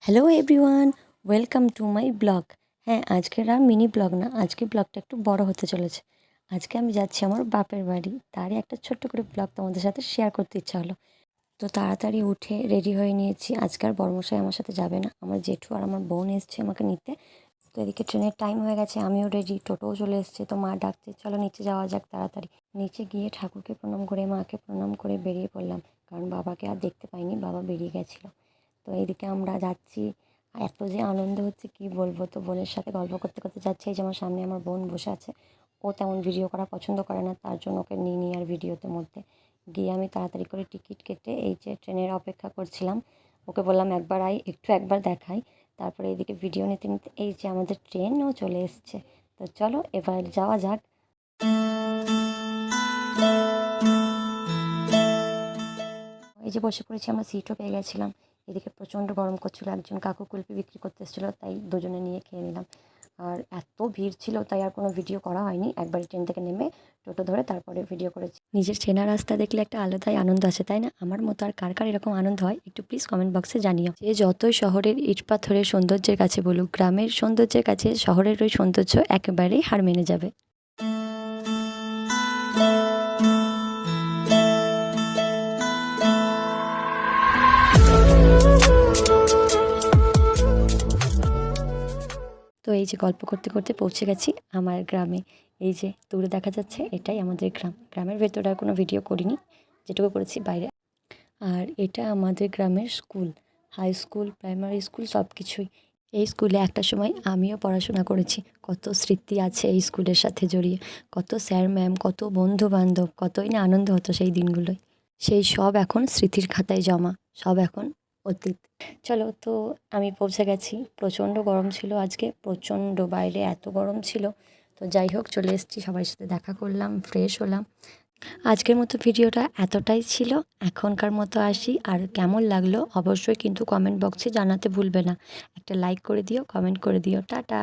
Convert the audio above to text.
Hello everyone, welcome to my blog. হ্যাঁ, আজকের আর mini blog না, আজকে ব্লগটা একটু বড় হতে চলেছে। আজকে আমি যাচ্ছি আমার বাপের বাড়ি, তারই একটা ছোট্ট করে ব্লগ তোমাদের সাথে শেয়ার করতে ইচ্ছা হলো। তো তাড়াতাড়ি উঠে রেডি হয়ে নিয়েছি। আজকে আর বড়মশাই আমার সাথে যাবে না, আমার জেঠু আর আমার বোন এসছে আমাকে নিতে। তো এদিকে ট্রেনের টাইম হয়ে গেছে, আমিও রেডি, টোটোও চলে এসছে। তো মা ডাকছে, চলো নিচে যাওয়া যাক তাড়াতাড়ি। নিচে গিয়ে ঠাকুরকে প্রণাম করে মাকে প্রণাম করে বেরিয়ে পড়লাম, কারণ বাবাকে আর দেখতে পাইনি, বাবা বেরিয়ে গেছিলো। তো এইদিকে আমরা যাচ্ছি, এত যে আনন্দ হচ্ছে কি বলবো। তো বোনের সাথে গল্প করতে করতে যাচ্ছি। এই যে আমার সামনে আমার বোন বসে আছে, ও তেমন ভিডিও করা পছন্দ করে না, তার জন্য ওকে নিয়ে আর ভিডিওতে মধ্যে গিয়ে আমি তাড়াতাড়ি করে টিকিট কেটে এই যে ট্রেনের অপেক্ষা করছিলাম। ওকে বললাম একবার একবার দেখাই। তারপরে এইদিকে ভিডিও নিতে নিতে এই যে আমাদের ট্রেনও চলে এসছে। তো চলো এবার যাওয়া যাক। এই যে বসে পড়েছি, আমরা সিটও পেয়ে গেছিলাম। এদিকে প্রচণ্ড গরম করছিল, একজন কাকু কুলপি বিক্রি করতে এসেছিলো, তাই দুজনে নিয়ে খেয়ে নিলাম। আর এত ভিড় ছিল তাই আর কোনো ভিডিও করা হয়নি। একবারই ট্রেন থেকে নেমে টোটো ধরে তারপরে ভিডিও করেছি। নিজের চেনা রাস্তা দেখলে একটা আলাদাই আনন্দ আছে, তাই না? আমার মতো আর কার কার এরকম আনন্দ হয় একটু প্লিজ কমেন্ট বক্সে জানিও। যে যতই শহরের ইট পাথরের সৌন্দর্যের কাছে বলুক, গ্রামের সৌন্দর্যের কাছে শহরের ওই সৌন্দর্য একেবারেই হার মেনে যাবে। তো এই যে গল্প করতে করতে পৌঁছে গেছি আমার গ্রামে। এই যে দূরে দেখা যাচ্ছে, এটাই আমাদের গ্রাম। গ্রামের ভেতরে আর কোনো ভিডিও করিনি, যেটুকু করেছি বাইরে। আর এটা আমাদের গ্রামের school, high school, primary school সব কিছুই। এই স্কুলে একটা সময় আমিও পড়াশোনা করেছি। কত স্মৃতি আছে এই স্কুলের সাথে জড়িয়ে, কত স্যার ম্যাম, কত বন্ধু বান্ধব, কতই না আনন্দ হতো সেই দিনগুলোয়। সেই সব এখন স্মৃতির খাতায় জমা, সব এখন অতীত। চলো, তো আমি পৌঁছে গেছি। প্রচণ্ড গরম ছিল আজকে, প্রচণ্ড, বাইরে এত গরম ছিল। তো যাই হোক, চলে এসেছি, সবার সাথে দেখা করলাম, ফ্রেশ হলাম। আজকের মতো ভিডিওটা এতটাই ছিল। এখনকার মতো আসি, আর কেমন লাগলো অবশ্যই কিন্তু কমেন্ট বক্সে জানাতে ভুলবে না। একটা লাইক করে দিও, কমেন্ট করে দিও। টাটা।